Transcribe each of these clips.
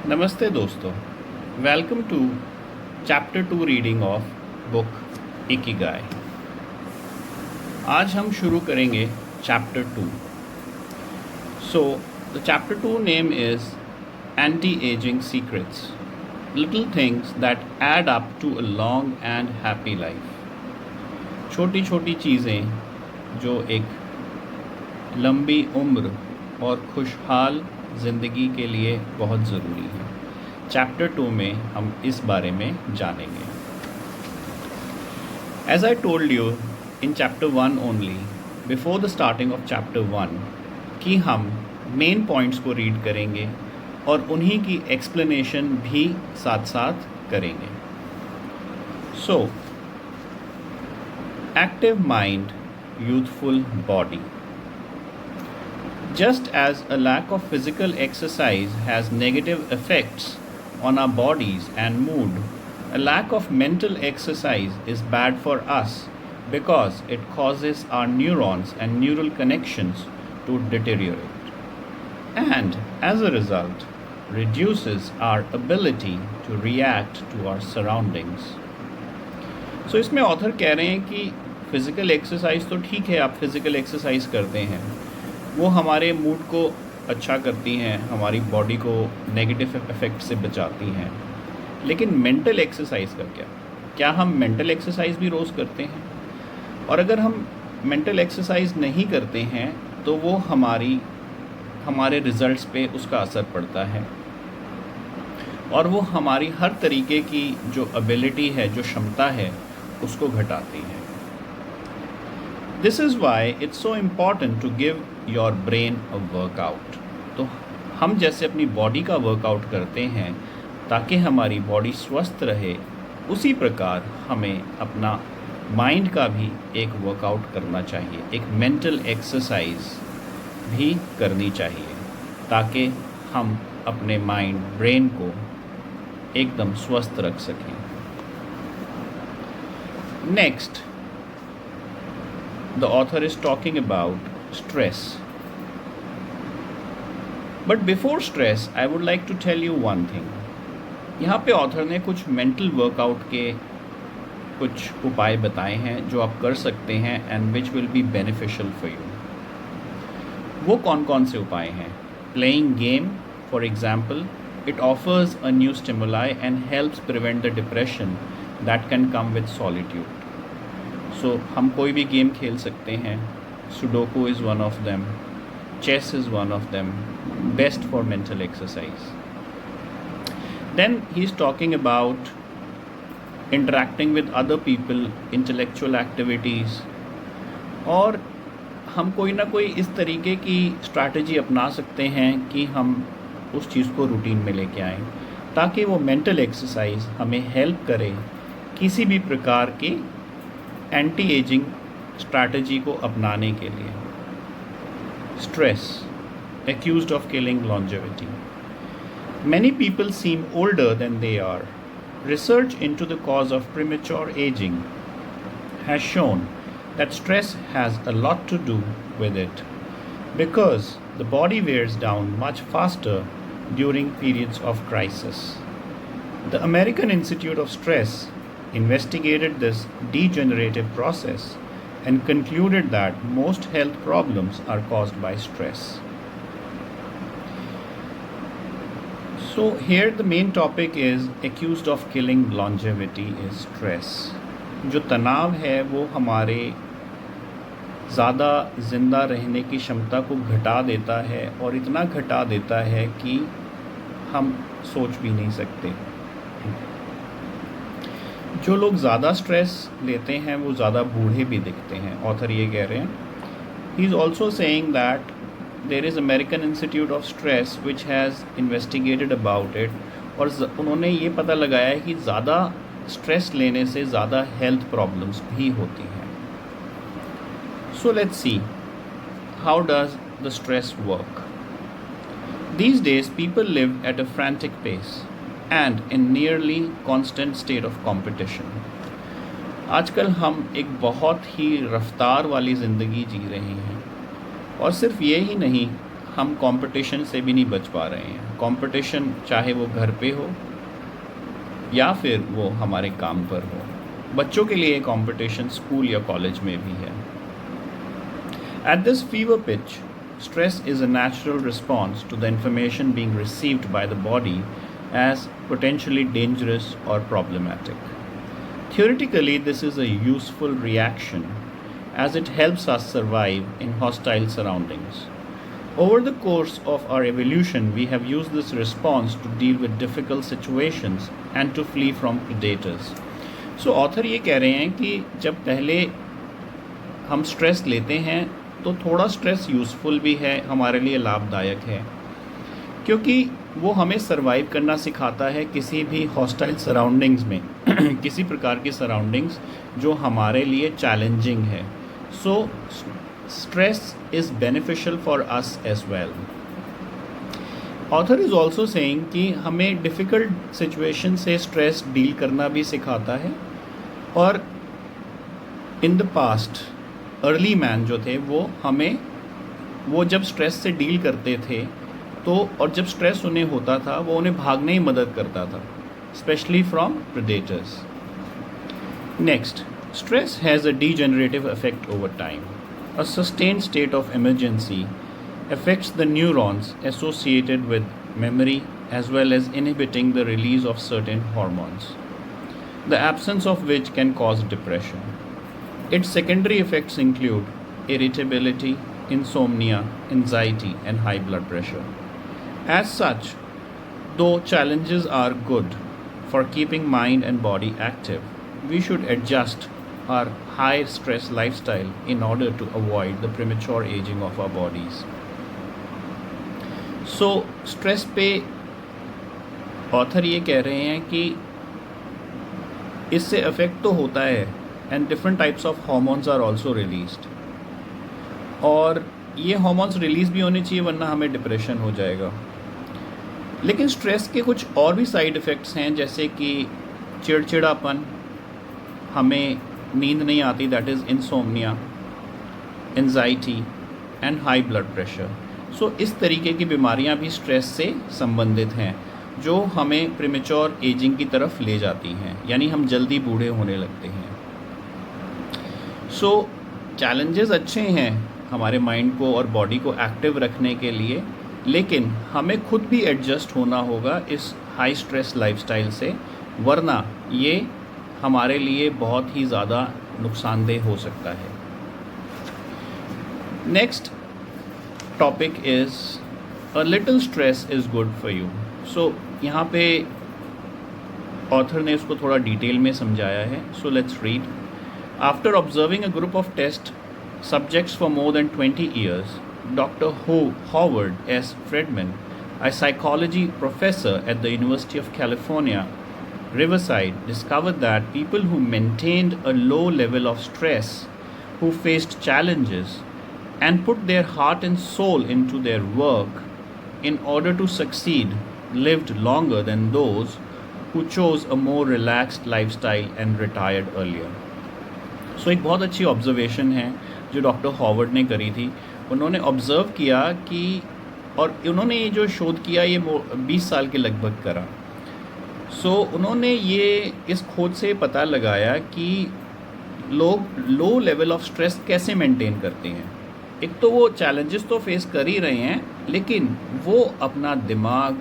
नमस्ते दोस्तों, welcome to chapter 2 reading of book Ikigai. आज हम शुरू करेंगे chapter 2। So the chapter 2 name is anti ageing secrets, little things that add up to a long and happy life. छोटी छोटी चीज़ें जो एक लंबी उम्र और खुशहाल ज़िंदगी के लिए बहुत ज़रूरी है। चैप्टर 2 में हम इस बारे में जानेंगे। As I told you in chapter 1 only before the starting of chapter 1 कि हम मेन पॉइंट्स को रीड करेंगे और उन्हीं की एक्सप्लेनेशन भी साथ साथ करेंगे। So active mind, youthful body. Just as a lack of physical exercise has negative effects on our bodies and mood, a lack of mental exercise is bad for us because it causes our neurons and neural connections to deteriorate, and as a result, reduces our ability to react to our surroundings. So इसमें author कह रहे हैं कि physical exercise तो ठीक है, आप physical exercise करते हैं, वो हमारे मूड को अच्छा करती हैं, हमारी बॉडी को नेगेटिव इफ़ेक्ट से बचाती हैं, लेकिन मेंटल एक्सरसाइज का क्या हम मेंटल एक्सरसाइज भी रोज़ करते हैं? और अगर हम मेंटल एक्सरसाइज नहीं करते हैं तो वो हमारे रिज़ल्ट्स पे उसका असर पड़ता है और वो हमारी हर तरीके की जो एबिलिटी है, जो क्षमता है, उसको घटाती है। This is why it's so important to give your brain a workout. तो हम जैसे अपनी बॉडी का वर्कआउट करते हैं ताकि हमारी बॉडी स्वस्थ रहे, उसी प्रकार हमें अपना माइंड का भी एक वर्कआउट करना चाहिए, एक मेंटल एक्सरसाइज भी करनी चाहिए ताकि हम अपने माइंड, ब्रेन को एकदम स्वस्थ रख सकें। Next, the author is talking about stress. But before stress, I would like to tell you one thing. यहाँ पे ऑथर ने कुछ मेंटल वर्कआउट के कुछ उपाय बताए हैं जो आप कर सकते हैं and which will be beneficial for you. वो कौन कौन से उपाय हैं? Playing game, for example, it offers a new stimuli and helps prevent the depression that can come with solitude. सो हम कोई भी गेम खेल सकते हैं। Sudoku is one of them, chess is one of them, best for mental exercise. Then he is talking about interacting with other people, intellectual activities, और हम कोई ना कोई इस तरीके की स्ट्रैटेजी अपना सकते हैं कि हम उस चीज़ को रूटीन में लेके आएँ ताकि वो मेंटल एक्सरसाइज हमें हेल्प करे किसी भी प्रकार के एंटी एजिंग स्ट्रैटेजी को अपनाने के लिए। Stress accused of killing longevity. Many people seem older than they are. Research into the cause of premature ageing has shown that stress has a lot to do with it because the body wears down much faster during periods of crisis. The American Institute of Stress investigated this degenerative process and concluded that most health problems are caused by stress. So here the main topic is accused of killing longevity is stress. जो तनाव है वो हमारे ज़्यादा ज़िंदा रहने की क्षमता को घटा देता है और इतना घटा देता है कि हम सोच भी नहीं सकते। जो लोग ज़्यादा स्ट्रेस लेते हैं वो ज़्यादा बूढ़े भी दिखते हैं, ऑथर ये कह रहे हैं। He is also saying that there is American Institute of Stress which has investigated about it, और उन्होंने ये पता लगाया है कि ज़्यादा स्ट्रेस लेने से ज़्यादा हेल्थ प्रॉब्लम्स भी होती हैं। So let's see how does the stress work. These days people live at a frantic pace and in nearly constant state of competition. आजकल हम एक बहुत ही रफ्तार वाली ज़िंदगी जी रहे हैं और सिर्फ ये ही नहीं, हम कंपटीशन से भी नहीं बच पा रहे हैं। कंपटीशन चाहे वो घर पे हो या फिर वो हमारे काम पर हो। बच्चों के लिए कंपटीशन स्कूल या कॉलेज में भी है। At this fever pitch, stress is a natural response to the information being received by the body as potentially dangerous or problematic. Theoretically, this is a useful reaction as it helps us survive in hostile surroundings. Over the course of our evolution, we have used this response to deal with difficult situations and to flee from predators. So, author ये कह रहे हैं कि जब पहले हम stress लेते हैं तो थोड़ा स्ट्रेस यूज़फुल भी है, हमारे लिए लाभदायक है, क्योंकि वो हमें सर्वाइव करना सिखाता है किसी भी हॉस्टाइल सराउंडिंग्स में किसी प्रकार की सराउंडिंग्स जो हमारे लिए चैलेंजिंग है। सो stress is beneficial for us as well. Author is also saying कि हमें difficult situation से stress deal करना भी सिखाता है। और in the past early man जो थे वो जब stress से deal करते थे तो और जब stress उन्हें होता था वो उन्हें भागने ही मदद करता था, especially from predators. Next, stress has a degenerative effect over time. A sustained state of emergency affects the neurons associated with memory as well as inhibiting the release of certain hormones, the absence of which can cause depression. Its secondary effects include irritability, insomnia, anxiety, and high blood pressure. As such, though challenges are good for keeping mind and body active, we should adjust our high stress lifestyle in order to avoid the premature aging of our bodies. So stress पे author ये कह रहे हैं कि इससे affect तो होता है and different types of hormones are also released, और ये हार्मोन्स रिलीज भी होने चाहिए वरना हमें डिप्रेशन हो जाएगा। लेकिन स्ट्रेस के कुछ और भी साइड इफ़ेक्ट्स हैं, जैसे कि चिड़चिड़ापन, हमें नींद नहीं आती, that is insomnia, anxiety and high blood pressure. So इस तरीके की बीमारियां भी स्ट्रेस से संबंधित हैं जो हमें प्रीमेच्योर एजिंग की तरफ ले जाती हैं, यानी हम जल्दी बूढ़े होने लगते हैं। सो चैलेंजेस अच्छे हैं हमारे माइंड को और बॉडी को एक्टिव रखने के लिए, लेकिन हमें खुद भी एडजस्ट होना होगा इस हाई स्ट्रेस लाइफस्टाइल से, वरना ये हमारे लिए बहुत ही ज़्यादा नुकसानदेह हो सकता है। Next topic is a little stress is good for you. So यहाँ पे ऑथर ने उसको थोड़ा डिटेल में समझाया है। So let's read. After observing a group of test subjects for more than 20 years, Dr. Howard S. Friedman, a psychology professor at the University of California, Riverside, discovered that people who maintained a low level of stress, who faced challenges, and put their heart and soul into their work in order to succeed, lived longer than those who chose a more relaxed lifestyle and retired earlier. So एक बहुत अच्छी observation है जो doctor Howard ने करी थी। उन्होंने observe किया कि, और उन्होंने ये जो शोध किया ये 20 साल के लगभग करा। सो उन्होंने ये इस खोज से पता लगाया कि लोग लो लेवल ऑफ स्ट्रेस कैसे मेंटेन करते हैं। एक तो वो चैलेंजेस तो फेस कर ही रहे हैं, लेकिन वो अपना दिमाग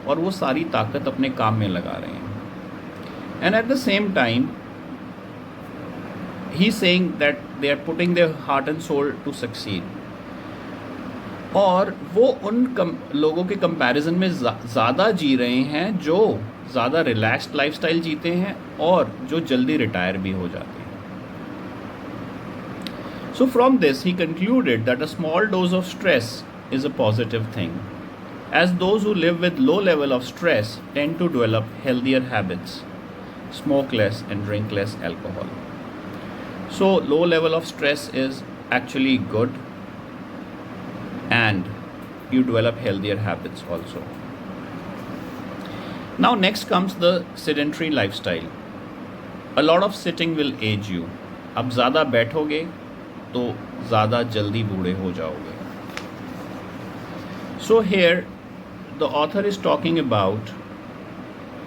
और वो सारी ताकत अपने काम में लगा रहे हैं। And at the same time he saying that they are putting their heart and soul to succeed, और वो उन लोगों के कंपैरिजन में ज़्यादा जी रहे हैं जो ज़्यादा रिलैक्स्ड लाइफस्टाइल जीते हैं और जो जल्दी रिटायर भी हो जाते हैं। So from this he concluded that a small dose of stress is a positive thing, as those who live with low level of stress tend to develop healthier habits, smoke less and drink less alcohol. So low level of stress is actually good, and you develop healthier habits also. Now next comes the sedentary lifestyle. A lot of sitting will age you. अब ज़्यादा बैठोगे तो ज़्यादा जल्दी बूढ़े हो जाओगे। So here the author is talking about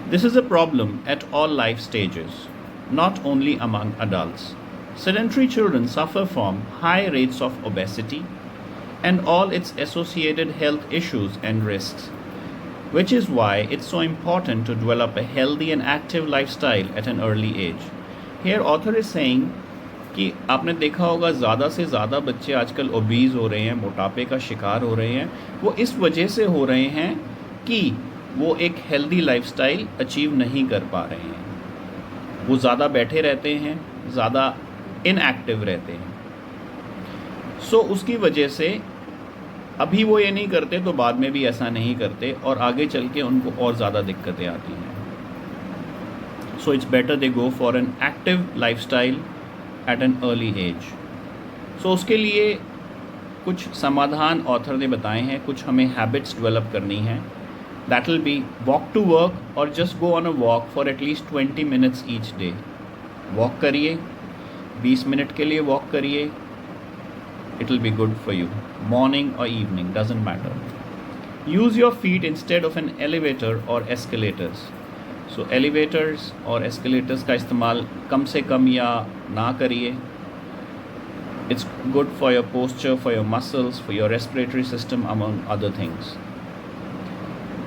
this is a problem at all life stages, not only among adults. Sedentary children suffer from high rates of obesity and all its associated health issues and risks, which is why it's so important to develop a healthy and active lifestyle at an early age. Here author is saying कि आपने देखा होगा ज़्यादा से ज़्यादा बच्चे आजकल obese हो रहे हैं, मोटापे का शिकार हो रहे हैं। वो इस वजह से हो रहे हैं कि वो एक हेल्दी लाइफस्टाइल अचीव नहीं कर पा रहे हैं। वो ज़्यादा बैठे रहते हैं, ज़्यादा इनएक्टिव रहते हैं। सो उसकी वजह से अभी वो ये नहीं करते तो बाद में भी ऐसा नहीं करते और आगे चल के उनको और ज़्यादा दिक्कतें आती हैं। So it's better they go for an active lifestyle at an early age. So उसके लिए कुछ समाधान ऑथर ने बताए हैं, कुछ हमें हैबिट्स डेवलप करनी हैं। That will be walk to work और just go on a walk for at least 20 minutes each day. Walk करिए, 20 मिनट के लिए वॉक करिए। It will be good for you, morning और evening doesn't matter. Use your feet instead of an elevator और escalators. So elevators और escalators का इस्तेमाल कम से कम या ना करिए। It's good for your posture, for your muscles, for your respiratory system among other things.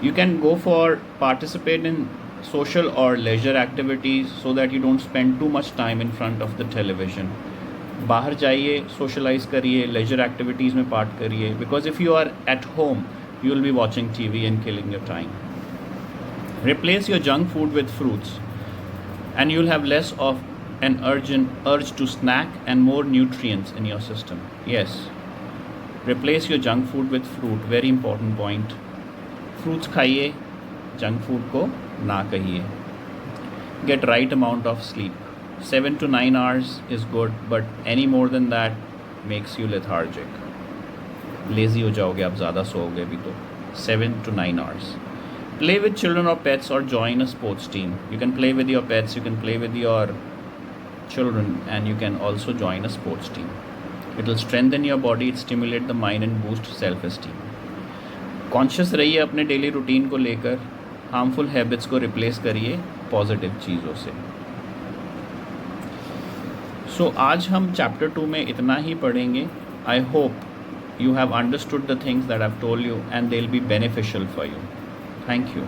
You can go for participate in social or leisure activities so that you don't spend too much time in front of the television. बाहर जाइए, socialize करिए, leisure activities में part करिए, because if you are at home, you will be watching TV and killing your time. Replace your junk food with fruits, and you'll have less of an urge to snack and more nutrients in your system. Yes, replace your junk food with fruit. Very important point. Fruits खाइए, junk food को ना कहिए। Get right amount of sleep. 7 to 9 hours is good, but any more than that makes you lethargic. Lazy हो जाओगे आप, ज़्यादा सोओगे भी तो। 7 to 9 hours. Play with children or pets or join a sports team. You can play with your pets, you can play with your children, and you can also join a sports team. It will strengthen your body, it stimulate the mind and boost self-esteem. Conscious रहिए अपने daily routine को लेकर, harmful habits को replace करिए positive चीज़ों से। सो आज हम चैप्टर 2 में इतना ही पढ़ेंगे। I hope you have understood the things that I've told you and they'll be beneficial for you. Thank you.